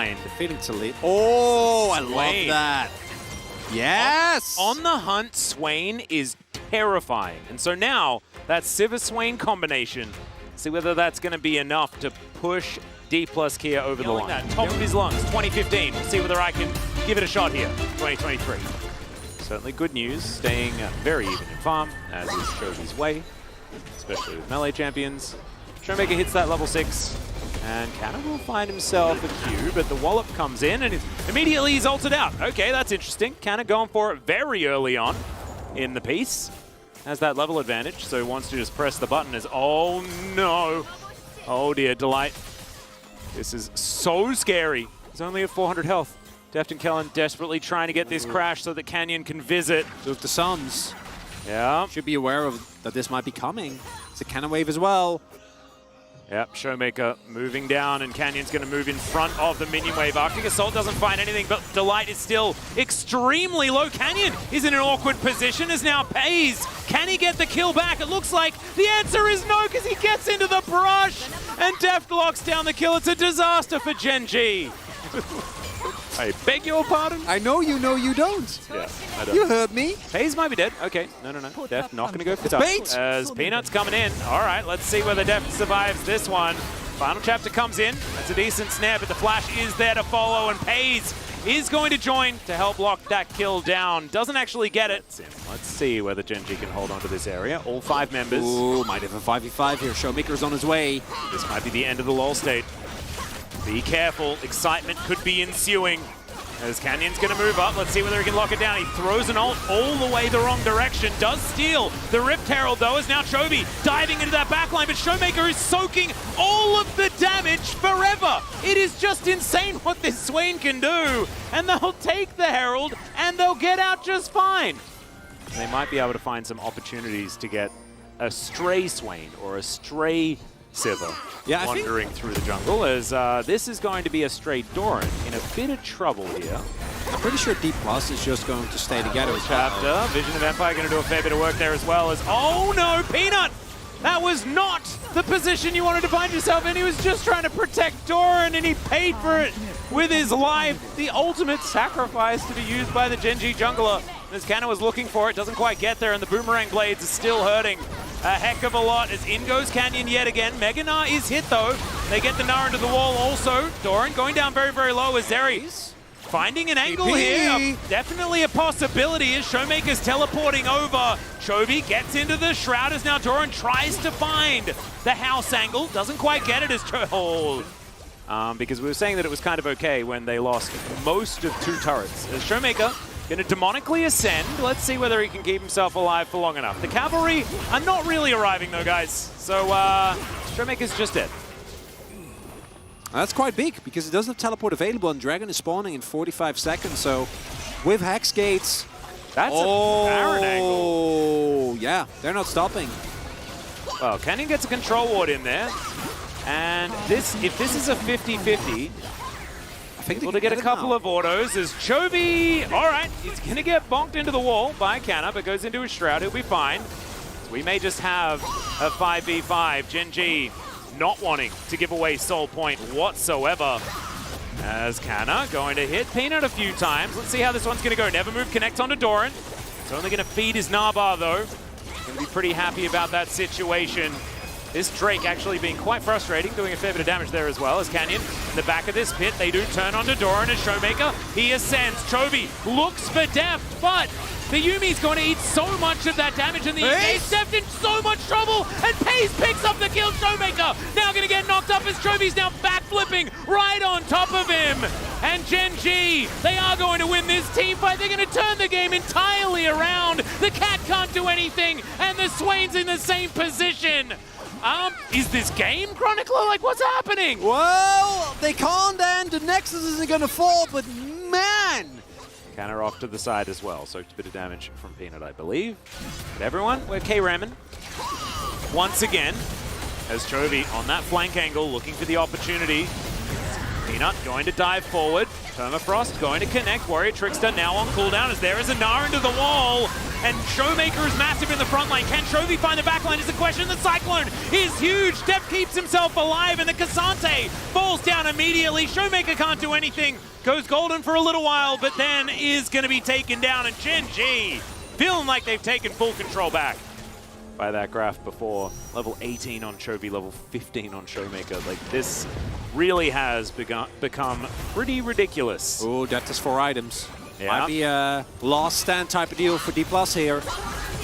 find. Feeling to lead. Oh, I love that. Yes! On the hunt, Swain is terrifying. And so now, that Sivir-Swain combination, see whether that's going to be enough to push DPLUS Kia over the line. That top of his lungs, 2015. We'll see whether I can give it a shot here, 2023. Certainly good news, staying very even in farm, as is Chovy's way, especially with melee champions. Showmaker hits that level 6, and Canna will find himself a Q, but the wallop comes in, and immediately he's ulted out. Okay, that's interesting. Canna going for it very early on in the piece. Has that level advantage, so he wants to just press the button as, oh no. Oh dear, Delight. This is so scary. He's only at 400 health. Deft and Kellen desperately trying to get this crash so that Canyon can visit. So if the Suns should be aware of that this might be coming. It's a cannon wave as well. Yep, Showmaker moving down, and Canyon's going to move in front of the minion wave. Arctic Assault doesn't find anything, but Delight is still extremely low. Canyon is in an awkward position as now pays. Can he get the kill back? It looks like the answer is no, because he gets into the brush, and Deft locks down the kill. It's a disaster for Gen.G. I beg your pardon? I know you don't. Yeah, I don't. You heard me. Hayes might be dead. Okay, no. Deft not going to go for touch. Bait! As Peanut's coming in. All right, let's see whether Deft survives this one. Final chapter comes in. That's a decent snare, but the flash is there to follow, and Pays is going to join to help lock that kill down. Doesn't actually get it. Let's see whether Gen.G can hold on to this area. All 5 members. Ooh, might have a 5v5 here. Showmaker's on his way. This might be the end of the lull state. Be careful, excitement could be ensuing. As Canyon's going to move up, let's see whether he can lock it down. He throws an ult all the way the wrong direction, does steal the Rift Herald though, as now Chovy diving into that backline, but Showmaker is soaking all of the damage forever. It is just insane what this Swain can do, and they'll take the Herald, and they'll get out just fine. And they might be able to find some opportunities to get a stray Swain or a stray Sivir wandering through the jungle, as this is going to be a straight Doran in a bit of trouble here. I'm pretty sure DPLUS is just going to stay together. Chapter, Vision of Empire going to do a fair bit of work there as well, as, oh no, Peanut! That was not the position you wanted to find yourself in. He was just trying to protect Doran, and he paid for it with his life. The ultimate sacrifice to be used by the Gen.G jungler. As Canna was looking for it, doesn't quite get there, and the Boomerang Blades are still hurting a heck of a lot, as in goes Canyon yet again. Mega Gnar is hit though. They get the Gnar into the wall also. Doran going down very, very low as Zeri's finding an angle here. Definitely a possibility as Showmaker's teleporting over. Chovy gets into the Shroud as now Doran tries to find the house angle. Doesn't quite get it as because we were saying that it was kind of okay when they lost most of 2 turrets. As Showmaker going to demonically ascend. Let's see whether he can keep himself alive for long enough. The cavalry are not really arriving though, guys. So Showmaker's just dead. That's quite big, because it doesn't have teleport available, and Dragon is spawning in 45 seconds, so with Hex Gates... That's a Baron angle. Oh, yeah, they're not stopping. Well, Canyon gets a control ward in there, and if this is a 50-50, able to get a couple of autos as Chovy, all right, he's going to get bonked into the wall by Canna, but goes into his Shroud, he'll be fine. So we may just have a 5v5, Gen.G not wanting to give away soul point whatsoever. As Canna going to hit Peanut a few times. Let's see how this one's going to go. Never move, connect onto Doran. It's only going to feed his Narbar though. Going to be pretty happy about that situation. This Drake actually being quite frustrating, doing a fair bit of damage there as well as Canyon. In the back of this pit, they do turn onto Doran as Showmaker. He ascends. Chovy looks for Deft, but the Yumi's going to eat so much of that damage, and the Deft in so much trouble, and Pace picks up the kill. Showmaker now going to get knocked up as Chovy's now backflipping right on top of him. And Gen.G, they are going to win this team fight. They're going to turn the game entirely around. The cat can't do anything, and the Swain's in the same position. Is this game, Chronicler? Like, what's happening? Well, they can't, and the Nexus isn't going to fall, but man! Counter off to the side as well, so a bit of damage from Peanut, I believe. But everyone, we're K-Ramming once again, as Chovy on that flank angle, looking for the opportunity. Peanut going to dive forward. Permafrost going to connect. Warrior Trickster now on cooldown as there is a Gnar into the wall. And Showmaker is massive in the front line. Can Chovy find the back line is the question. The Cyclone is huge. Deft keeps himself alive and the Cassante falls down immediately. Showmaker can't do anything. Goes golden for a little while, but then is going to be taken down. And Gen.G feeling like they've taken full control back by that graph before. Level 18 on Chovy, level 15 on Showmaker. Like, this really has become pretty ridiculous. Oh, that is 4 items. Yeah. Might be a last stand type of deal for DPLUS here.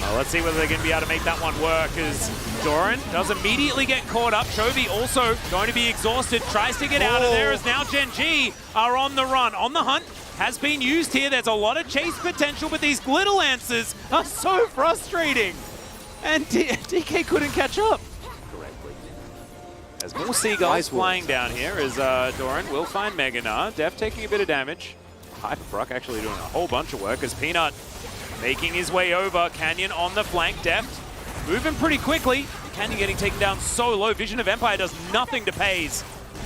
Well, let's see whether they're going to be able to make that one work, as Doran does immediately get caught up. Chovy also going to be exhausted, tries to get out of there, as now Gen.G are on the run. On the hunt has been used here. There's a lot of chase potential, but these Glitter Lancers are so frustrating. And DK couldn't catch up correctly. As more Seagulls flying down here, as Doran will find Mega Gnar. Deft taking a bit of damage. Hyperfruck actually doing a whole bunch of work, as Peanut making his way over. Canyon on the flank. Deft moving pretty quickly. Canyon getting taken down so low. Vision of Empire does nothing to Pays,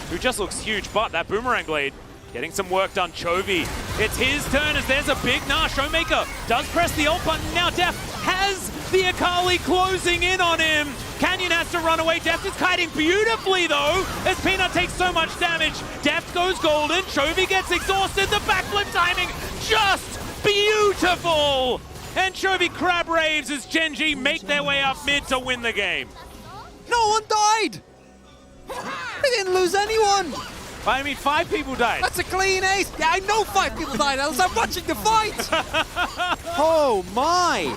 who just looks huge, but that Boomerang Blade getting some work done. Chovy, it's his turn as there's a big Gnar. Showmaker does press the ult button. Now Deft has the Akali closing in on him. Canyon has to run away. Deft is kiting beautifully though, as Peanut takes so much damage. Deft goes golden. Chovy gets exhausted. The backflip timing just beautiful. And Chovy crab raves as Gen.G make their way up mid to win the game. No one died! They didn't lose anyone! I mean, 5 people died. That's a clean ace! Yeah, I know 5 people died, else I'm watching the fight! Oh my!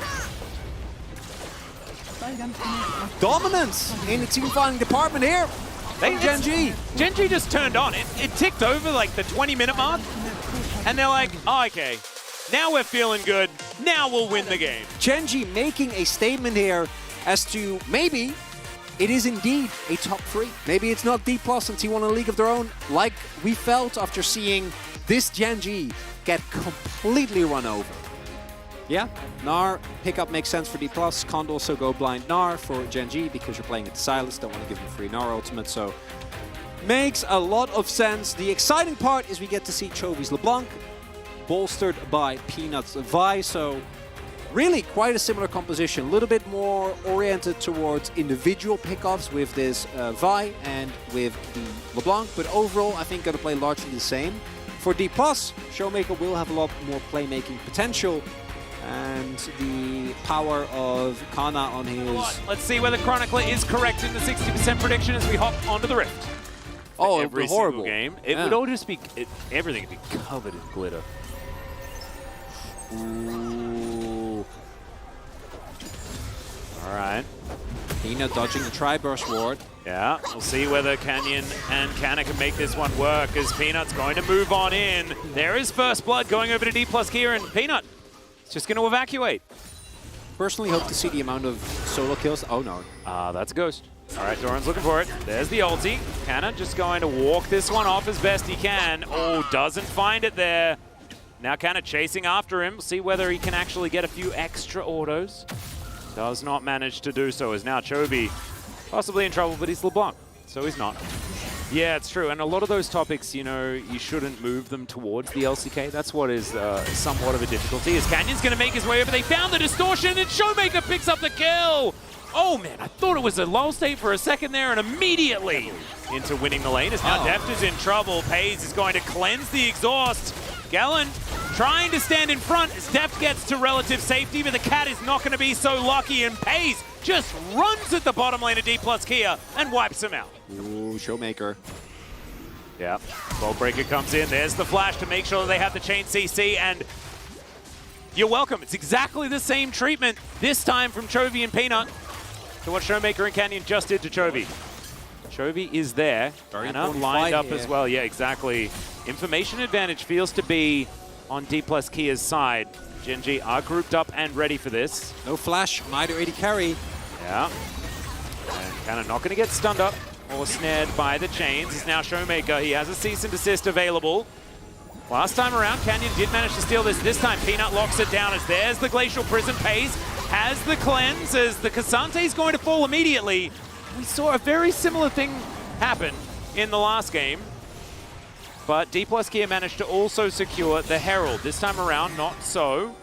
Dominance in the team fighting department here. Gen.G. Gen.G just turned on. It ticked over like the 20-minute mark. And they're like, oh, okay, now we're feeling good. Now we'll win the game. Gen.G making a statement here as to maybe it is indeed a top 3. Maybe it's not DPLUS and T1 in a league of their own, like we felt after seeing this Gen.G get completely run over. Yeah, Gnar pickup makes sense for DPLUS. Can't also go blind Gnar for Gen.G because you're playing at the Silas. Don't want to give him free Gnar ultimate, so makes a lot of sense. The exciting part is we get to see Chovy's LeBlanc bolstered by Peanut's Vi, so really quite a similar composition. A little bit more oriented towards individual pickups with this Vi and with the LeBlanc, but overall I think going to play largely the same. For DPLUS, Showmaker will have a lot more playmaking potential, and the power of Kana on his... Let's see whether Chronicler is correct in the 60% prediction as we hop onto the Rift. Oh, every horrible game. It would all just be... everything would be covered in glitter. Ooh. All right. Peanut dodging the Tri-Burst ward. Yeah, we'll see whether Canyon and Canna can make this one work, as Peanut's going to move on in. There is first blood going over to DPLUS here, and Peanut is just going to evacuate. Personally hope to see the amount of solo kills. Oh no. That's a ghost. All right, Doran's looking for it. There's the ulti. Canna just going to walk this one off as best he can. Oh, doesn't find it there. Now Canna chasing after him. We'll see whether he can actually get a few extra autos. Does not manage to do so, as now Chovy possibly in trouble, but he's LeBlanc, so he's not. Yeah, it's true, and a lot of those topics, you know, you shouldn't move them towards the LCK. That's what is somewhat of a difficulty, as Canyon's going to make his way over. They found the distortion, and Showmaker picks up the kill! Oh man, I thought it was a lull state for a second there, and immediately into winning the lane, as now Deft is in trouble. Pays is going to cleanse the exhaust. Gallon trying to stand in front as Deft gets to relative safety, but the cat is not going to be so lucky, and Pays just runs at the bottom lane of DPLUS Kia and wipes him out. Ooh, Showmaker. Yeah, Bolt Breaker comes in. There's the flash to make sure they have the chain CC, and you're welcome. It's exactly the same treatment, this time from Chovy and Peanut, to what Showmaker and Canyon just did to Chovy. Chovy is there, and lined up as well. Yeah, exactly. Information advantage feels to be on DPLUS Kia's side. Gen.G are grouped up and ready for this. No flash, neither AD carry. Yeah. And kind of not going to get stunned up or snared by the chains. Is now Showmaker. He has a cease and desist available. Last time around, Canyon did manage to steal this. This time, Peanut locks it down as there's the Glacial Prison. Pays has the cleanse as the Cassante is going to fall immediately. We saw a very similar thing happen in the last game. but DPLUS Gear managed to also secure the Herald. This time around, not so.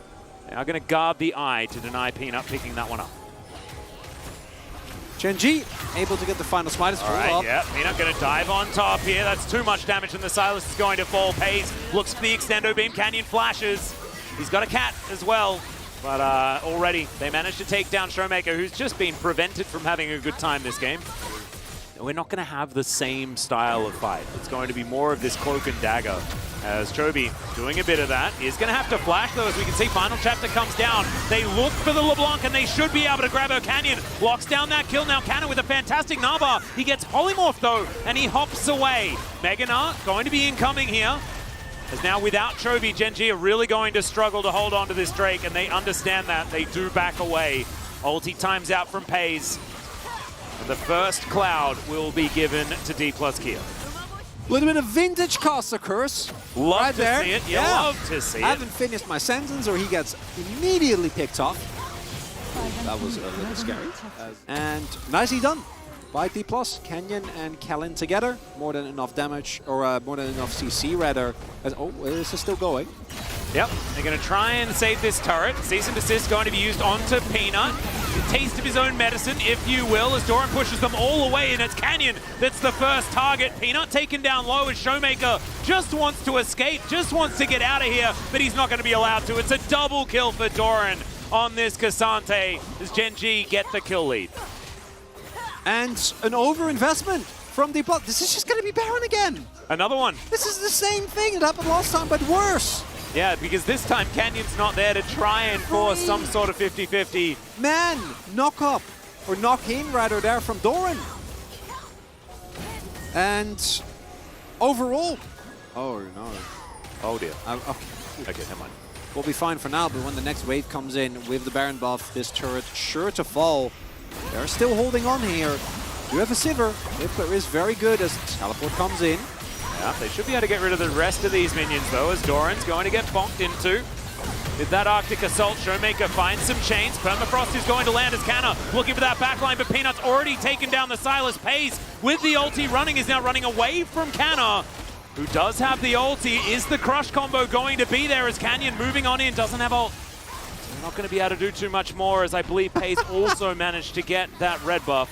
They are going to guard the eye to deny Peanut picking that one up. Gen.G able to get the final smite. All right, yeah, Peanut going to dive on top here. That's too much damage, and the Silas is going to fall. Pays looks for the extendo beam. Canyon flashes. He's got a cat as well, but already they managed to take down Showmaker, who's just been prevented from having a good time this game. We're not going to have the same style of fight. It's going to be more of this cloak and dagger, as Chovy doing a bit of that. Is going to have to flash, though, as we can see. Final chapter comes down. They look for the LeBlanc, and they should be able to grab her. Canyon locks down that kill. Now Cannon with a fantastic Nava. He gets polymorphed, though, and he hops away. Meganar going to be incoming here. As now without Chovy, Gen.G are really going to struggle to hold on to this Drake, and they understand that. They do back away. Ulti times out from Pays. And the first cloud will be given to DPLUS Gear. A little bit of vintage Caster Curse. Love right to there. see it. Yeah, love to see it. I haven't finished my sentence, or he gets immediately picked off. That was a little scary. And nicely done by DPLUS. Canyon and Kellen together. More than enough damage, or more than enough CC rather. Oh, this is still going. Yep, they're going to try and save this turret. Cease and desist going to be used onto Peanut. A taste of his own medicine, if you will, as Doran pushes them all away, and it's Canyon that's the first target. Peanut taken down low as Showmaker just wants to escape, just wants to get out of here, but he's not going to be allowed to. It's a double kill for Doran on this Cassante as Gen.G get the kill lead. And an over-investment from DPLUS. This is just going to be Baron again. Another one. This is the same thing that happened last time, but worse. Yeah, because this time Canyon's not there to try and force some sort of 50-50. Man, knock up, or knock in rather there from Doran. And overall, oh no. Oh dear. Okay, never mind. We'll be fine for now, but when the next wave comes in with the Baron buff, this turret sure to fall. They're still holding on here. Do have a Sivir, if there is very good as teleport comes in. Yeah, they should be able to get rid of the rest of these minions, though, as Doran's going to get bonked into. With that Arctic Assault, Showmaker finds some chains. Permafrost is going to land as Canna, looking for that backline, but Peanut's already taken down the Silas. Pays with the ulti running, is now running away from Canna, who does have the ulti. Is the crush combo going to be there as Canyon moving on in, doesn't have ult. So they're not going to be able to do too much more, as I believe Pays also managed to get that red buff,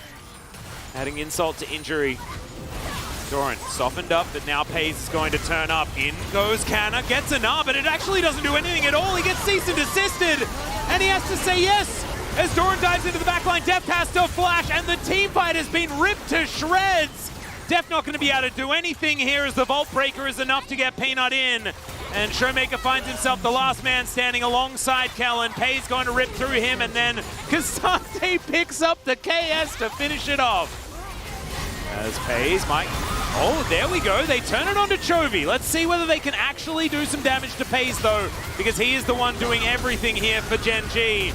adding insult to injury. Doran softened up, but now Pays is going to turn up. In goes Canna, gets a gnar, but it actually doesn't do anything at all. He gets cease and desisted, and he has to say yes. As Doran dives into the backline, Deft has to flash, and the team fight has been ripped to shreds. Deft not going to be able to do anything here, as the Vault Breaker is enough to get Peanut in. And Showmaker finds himself the last man standing alongside Kellen. Pays going to rip through him, and then Cassante picks up the KS to finish it off. As Pays might... Oh, there we go. They turn it on to Chovy. Let's see whether they can actually do some damage to Pays, though, because he is the one doing everything here for Gen.G.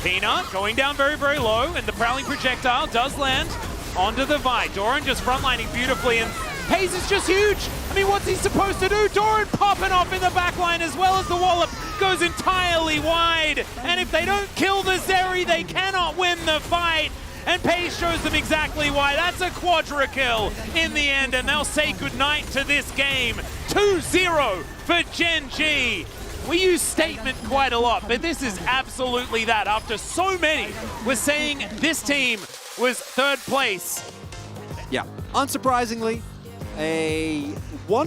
Peanut going down very, very low, and the Prowling Projectile does land onto the Vi. Doran just frontlining beautifully, and Pays is just huge. I mean, what's he supposed to do? Doran popping off in the backline, as well as the Wallop goes entirely wide. And if they don't kill the Zeri, they cannot win the fight. And Pays shows them exactly why. That's a quadra kill in the end, and they'll say goodnight to this game. 2-0 for Gen.G. We use statement quite a lot, but this is absolutely that. After so many, we're saying this team was third place. Yeah, unsurprisingly, a wonderful